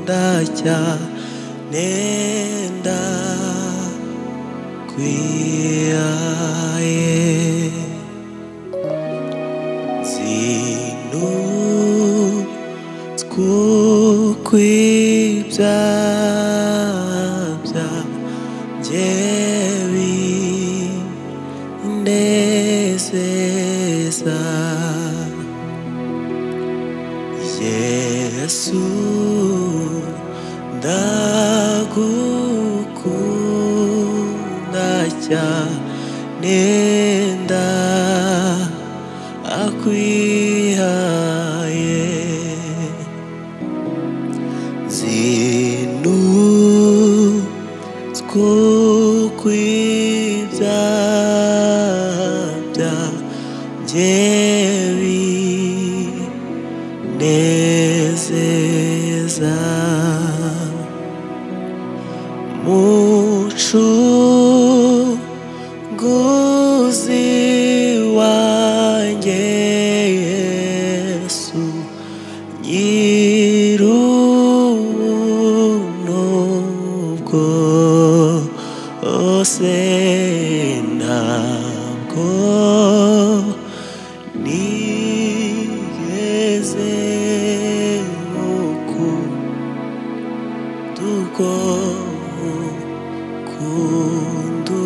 ndacya nenda kwihaye zinutskukwibyaha binezeza Yesu ndagukunda cyane ndakwihaye zinutskukwibyaha binezeza mucunguzi wanjye Yesu nyir'ubuntu bwose ntabwo nigeze ukunda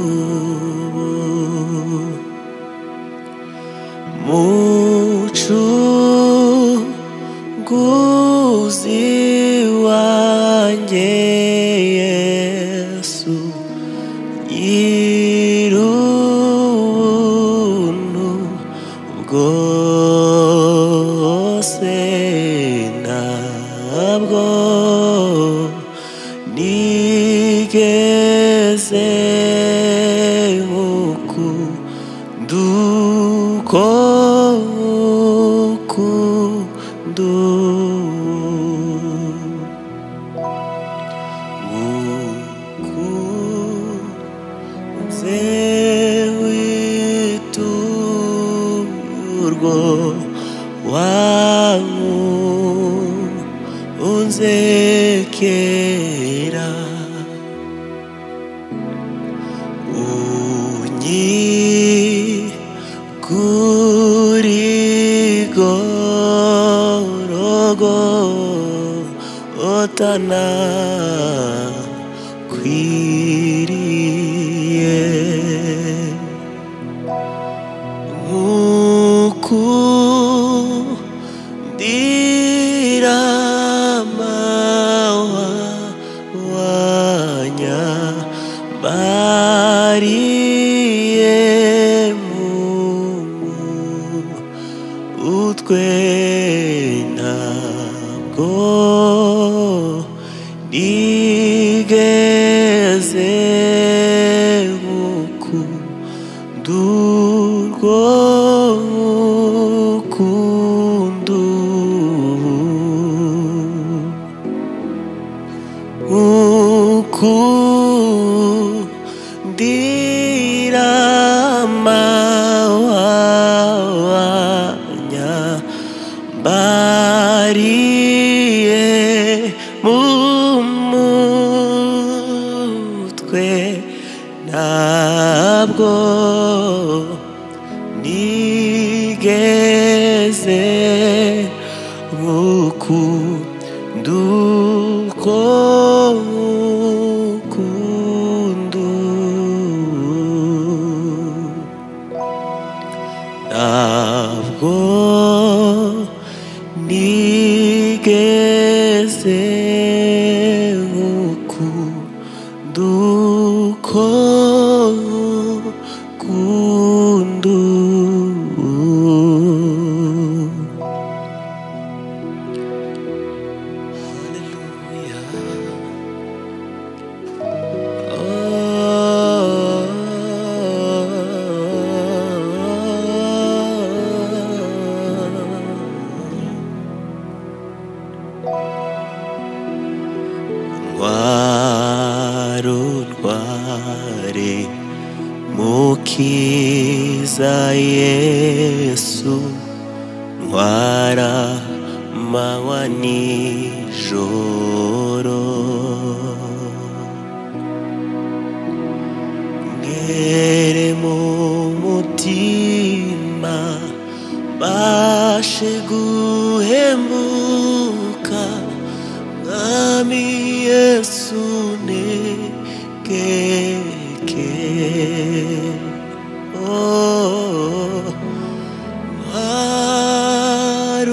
mucunguzi wanjye Yesu nyir'ubuntu bwose ntabwo nigeze ukunda uko ukunda ngukunze witurwo wankunze kera Golgotha nakwiriye ngukundira wanyambariye utwe ntabwo nigeze ukunda urwo ukunda ukundira wanyambariye mu mutwe ntabwo nigeze ukunda uko ukunda ntabwo nigeze ukunda uko ukunda warutware mukiza Yesu ntwara manywa nijoro Mwami Yesu negeke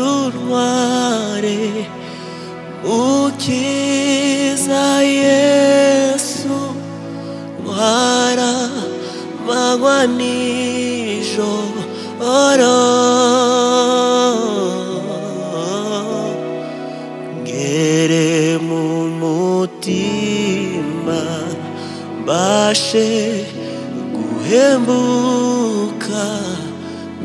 Harunware Mukiza Yesu Ntwara manywa nijoro ngere mu mutima mbashe guhembuka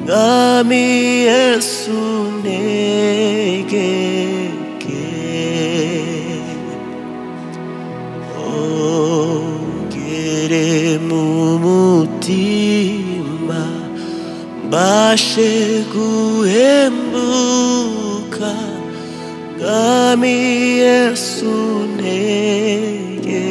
Mwami Yesu negeke ngere mu mutima mbashe guhembuka Mwami Yesu negeke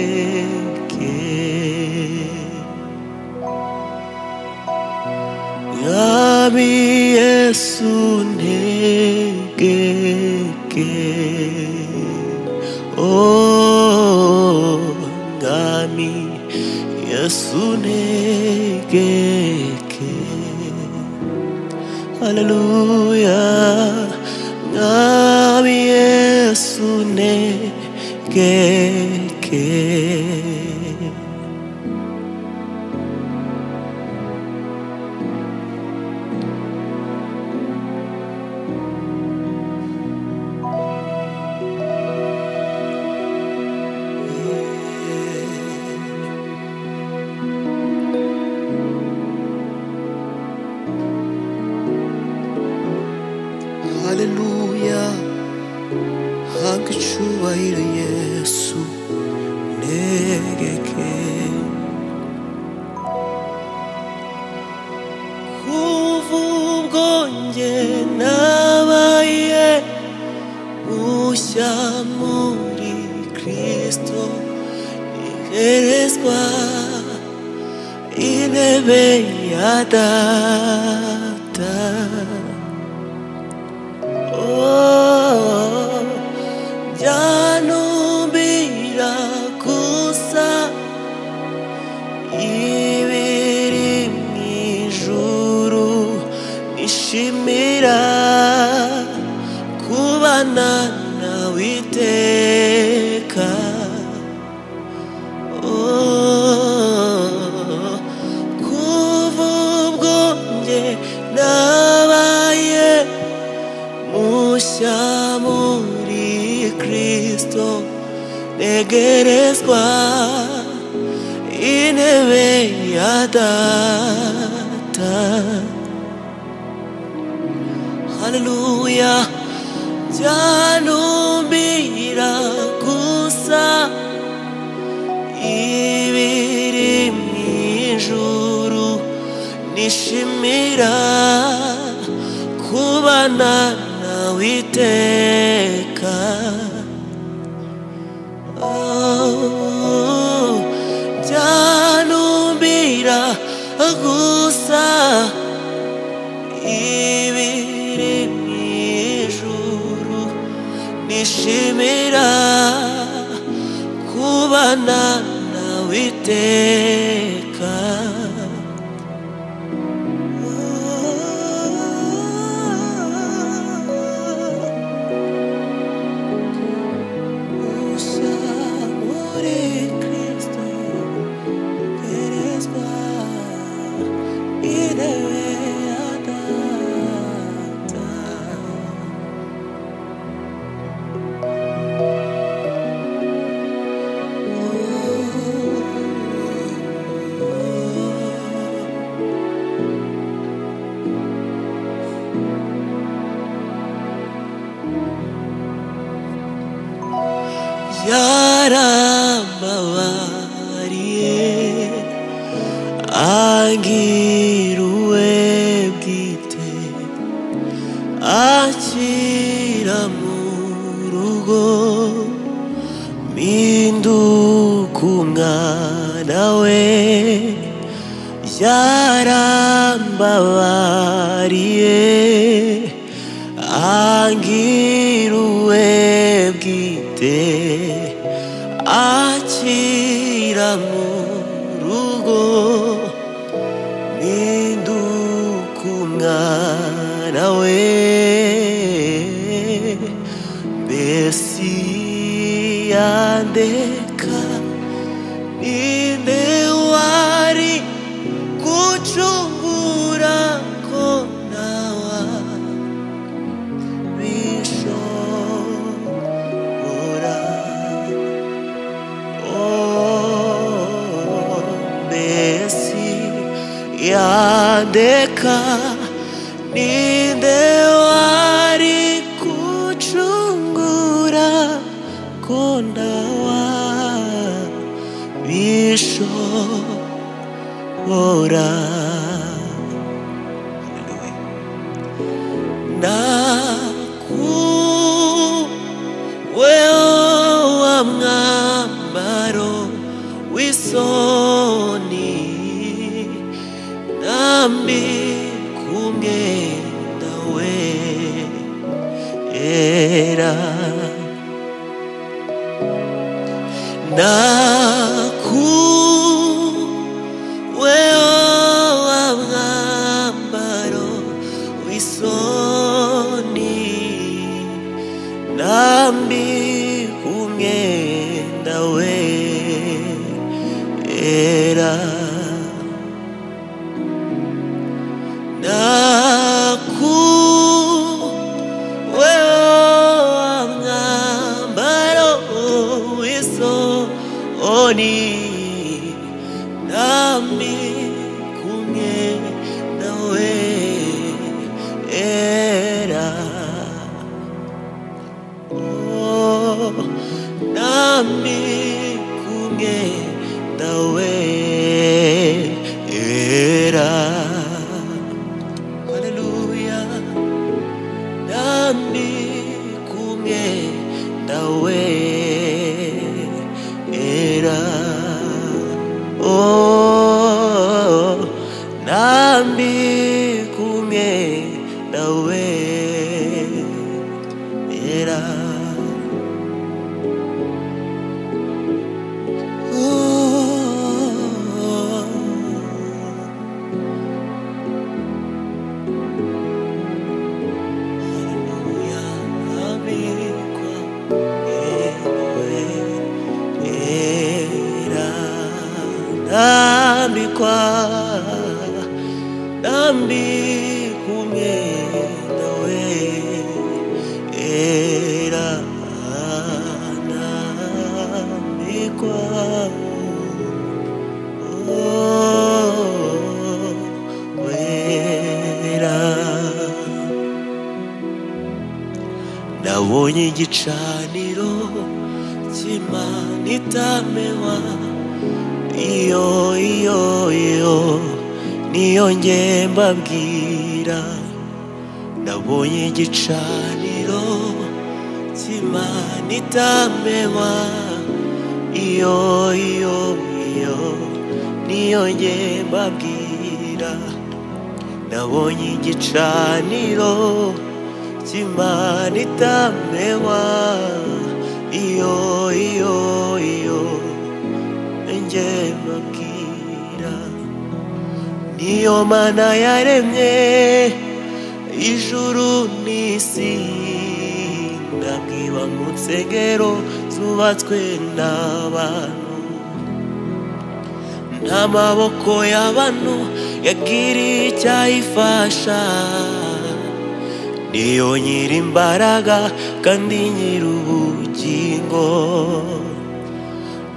Mwami Yesu negeke Mwami Yesu negeke Hallelujah Mwami Yesu negeke Hallelujah Hanga icyubahiro Yesu negeke kuva ubwo njye nabaye mushya muri Kristo ntegerezwa intebe ya Data byanumbira gusa ibiri mw'ijuru nishimira kubana nawe iteka kuva ubwo njye nabaye mushya muri Kristo ntegerezwa intebe ya Data Hallelujah byanumbira gusa ibiri mw'ijuru nishimira kubana nawe iteka byanumbira gusa ibiri mw'ijuru nishimira kubana nawe iteka yarambabariye angira uwebwite akira mu rugo mpinduka umwana we yarambabariye angira uwebwite akira mu rugo mpinduka umwana we mbese yandeka ninde wari gucungura ko nawa bishobora mbese yandeka ninde wari gucungura ko nawa bishobora nakuweho wa mwambaro w'isoni nambika umwenda wera nakuweho wa mwambaro w'isoni nambika umwenda wera nakuweho wa mwambaro w'isoni nambika umwenda wera nambika umwenda wera haleluya nambika umwenda wera nambika umwenda wera nambika umwenda wera nambikwa wera nabonye igicaniro cy'Imana itamewa iyo niyo njye mbabwira nabonye igicaniro cy'Imana itamewa iyo niyo njye mbabwira nabonye igicaniro cy'Imana itamewa iyo njye mbabwira niyo Mana yaremye ijuru n'isi ndabwiba mu nsengero zubatswe n'abantu nta maboko y'abantu yagiriye icyayifasha niyo nyiri imbaraga kandi nyiri ubugingo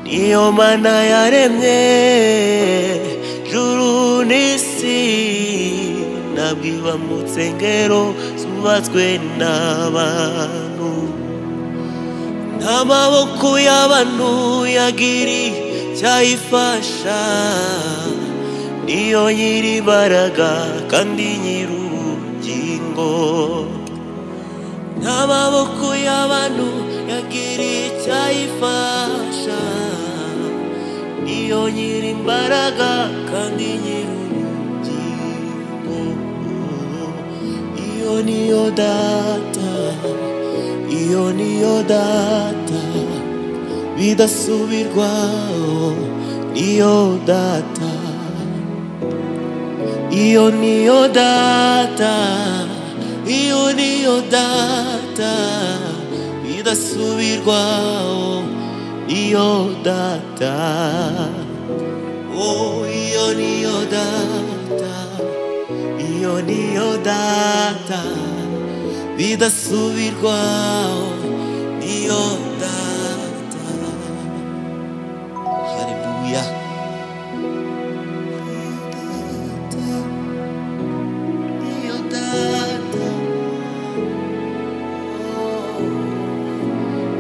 niyo Mana yaremye ijuru n'isi nabwiba mu nsengero zubatswe n'abantu nta maboko y'abantu yagiriye icyayifasha niyo nyiri imbaraga kandi nyiri ubugingo nta maboko y'abantu yagiriye icyayifasha niyo nyiri imbaraga kandi nyiri ubugingo iyo niyo data bidasubirwaho, niyo data, iyo niyo data, iyo niyo data, bidasubirwaho, niyo data. Oh, iyo niyo data, iyo niyo data, bidasubirwaho, niyo data. Hallelujah. Niyo data,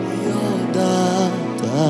niyo data.